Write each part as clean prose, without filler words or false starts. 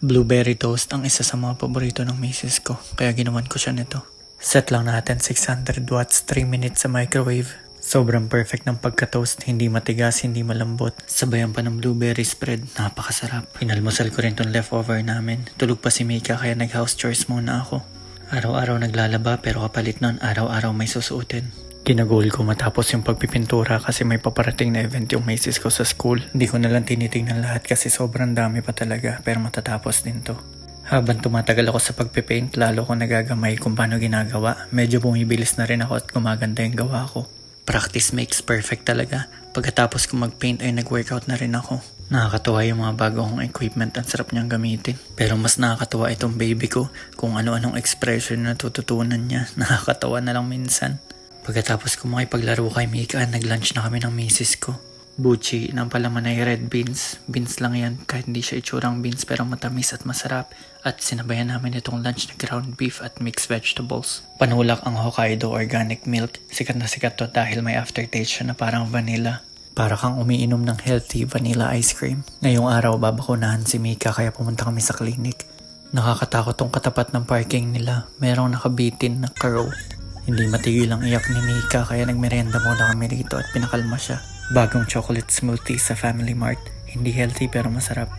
Blueberry toast ang isa sa mga paborito ng misis ko, kaya ginawan ko siya nito. Set lang natin 600 watts, 3 minutes sa microwave. Sobrang perfect ng pagka-toast, hindi matigas, hindi malambot. Sabayan pa ng blueberry spread, napakasarap. Pinalmusal ko rin tong leftover namin. Tulog pa si Mika kaya nag-house chores muna ako. Araw-araw naglalaba pero kapalit nun, araw-araw may susuotin. Ginagol ko matapos yung pagpipintura kasi may paparating na event yung misis ko sa school. Hindi ko nalang tinitingnan lahat kasi sobrang dami pa talaga pero matatapos din to. Habang tumatagal ako sa pagpipaint, lalo ko nagagamay kung paano ginagawa. Medyo bumibilis na rin ako at gumaganda yung gawa ko. Practice makes perfect talaga. Pagkatapos ko mag-paint ay nag-workout na rin ako. Nakakatuwa yung mga bago kong equipment, ang sarap niyang gamitin. Pero mas nakakatuwa itong baby ko kung ano-anong expression na natututunan niya. Nakakatawa na lang minsan. Pagkatapos ko makipaglaro kay Mika, nag-lunch na kami ng misis ko. Buchi ng palaman ay red beans. Beans lang yan kahit hindi siya itsurang beans pero matamis at masarap. At sinabayan namin itong lunch na ground beef at mixed vegetables. Panulak ang Hokkaido organic milk. Sikat na sikat to dahil may aftertaste siya na parang vanilla. Para kang umiinom ng healthy vanilla ice cream. Ngayong araw babakunahan si Mika kaya pumunta kami sa clinic. Nakakatakot tong katapat ng parking nila. Merong nakabitin na crow. Hindi matigil ang iyak ni Mika kaya nagmerenda muna kami rito at pinakalma siya. Bagong chocolate smoothie sa Family Mart. Hindi healthy pero masarap.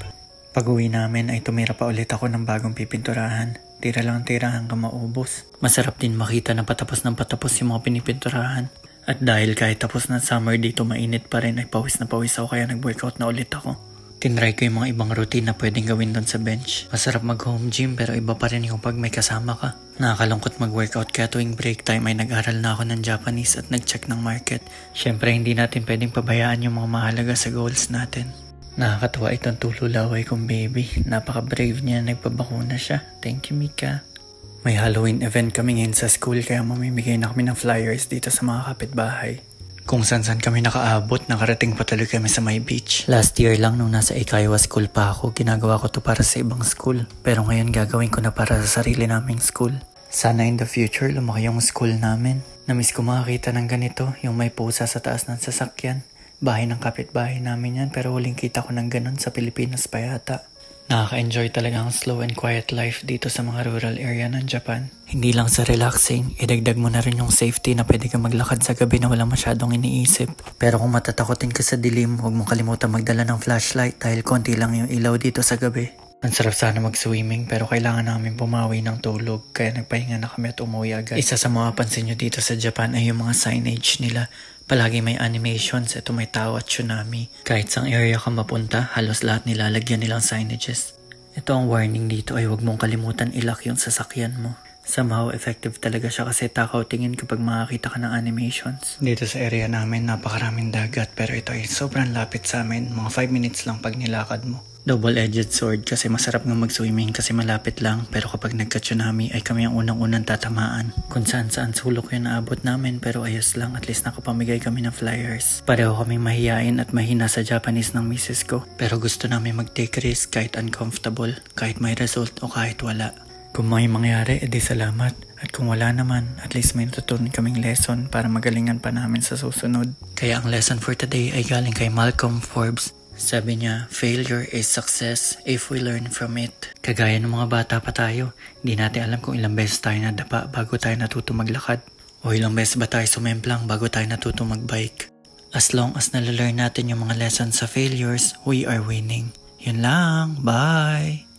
Pag-uwi namin ay tumira pa ulit ako ng bagong pipinturahan. Tira lang tira hanggang maubos. Masarap din makita na patapos ng patapos yung mga pinipinturahan. At dahil kahit tapos na summer dito mainit pa rin ay pawis na pawis ako kaya nag-workout na ulit ako. Tinry ko yung mga ibang routine na pwedeng gawin doon sa bench. Masarap mag-home gym pero iba pa rin yung pag may kasama ka. Nakakalungkot mag-workout kaya tuwing break time ay nag-aral na ako ng Japanese at nag-check ng market. Syempre hindi natin pwedeng pabayaan yung mga mahalaga sa goals natin. Nakakatawa itong tululaway kong baby. Napaka-brave niya, nagpabakuna siya. Thank you, Mika. May Halloween event kami ngayon sa school kaya mamimigay na kami ng flyers dito sa mga kapitbahay. Kung saan kami nakaabot, nakarating pa talaga kami sa may beach. Last year lang nung nasa Ikaiwa school pa ako, ginagawa ko to para sa ibang school. Pero ngayon gagawin ko na para sa sarili naming school. Sana in the future lumaki yung school namin. Namiss ko makakita ng ganito, yung may pusa sa taas ng sasakyan. Bahay ng kapitbahay namin yan pero huling kita ko ng ganun sa Pilipinas pa yata. Nakaka-enjoy talaga ang slow and quiet life dito sa mga rural area ng Japan. Hindi lang sa relaxing, idagdag mo na rin yung safety na pwede kang maglakad sa gabi na wala masyadong iniisip. Pero kung matatakotin ka sa dilim, huwag mong kalimutan magdala ng flashlight dahil konti lang yung ilaw dito sa gabi. Ang sarap sana mag-swimming pero kailangan namin bumawi ng tulog kaya nagpahinga na kami at umuwi agad. Isa sa mga pansin nyo dito sa Japan ay yung mga signage nila. Palagi may animations, ito may tao at tsunami. Kahit sang area ka mapunta, halos lahat nilalagyan nilang signages. Ito ang warning dito ay huwag mong kalimutan ilock yung sasakyan mo. Somehow effective talaga siya kasi takaw tingin kapag makakita ka ng animations. Dito sa area namin napakaraming dagat pero ito ay sobrang lapit sa amin. Mga 5 minutes lang pag nilakad mo. Double-edged sword kasi masarap nga mag-swimming kasi malapit lang pero kapag nagka-tsunami ay kami ang unang-unang tatamaan. Kung saan-saan sulok yung naabot namin pero ayos lang at least nakapamigay kami ng flyers. Pareho kami mahihain at mahina sa Japanese ng misis ko pero gusto namin mag-take risk kahit uncomfortable, kahit may result o kahit wala. Kung may mangyari, edi salamat. At kung wala naman, at least may natutunan kaming lesson para magalingan pa namin sa susunod. Kaya ang lesson for today ay galing kay Malcolm Forbes. Sabi niya, failure is success if we learn from it. Kagaya ng mga bata pa tayo, hindi natin alam kung ilang beses tayo nadapa bago tayo natuto maglakad. O ilang beses ba tayo sumemplang bago tayo natuto magbike. As long as nalalearn natin yung mga lessons sa failures, we are winning. Yun lang, bye!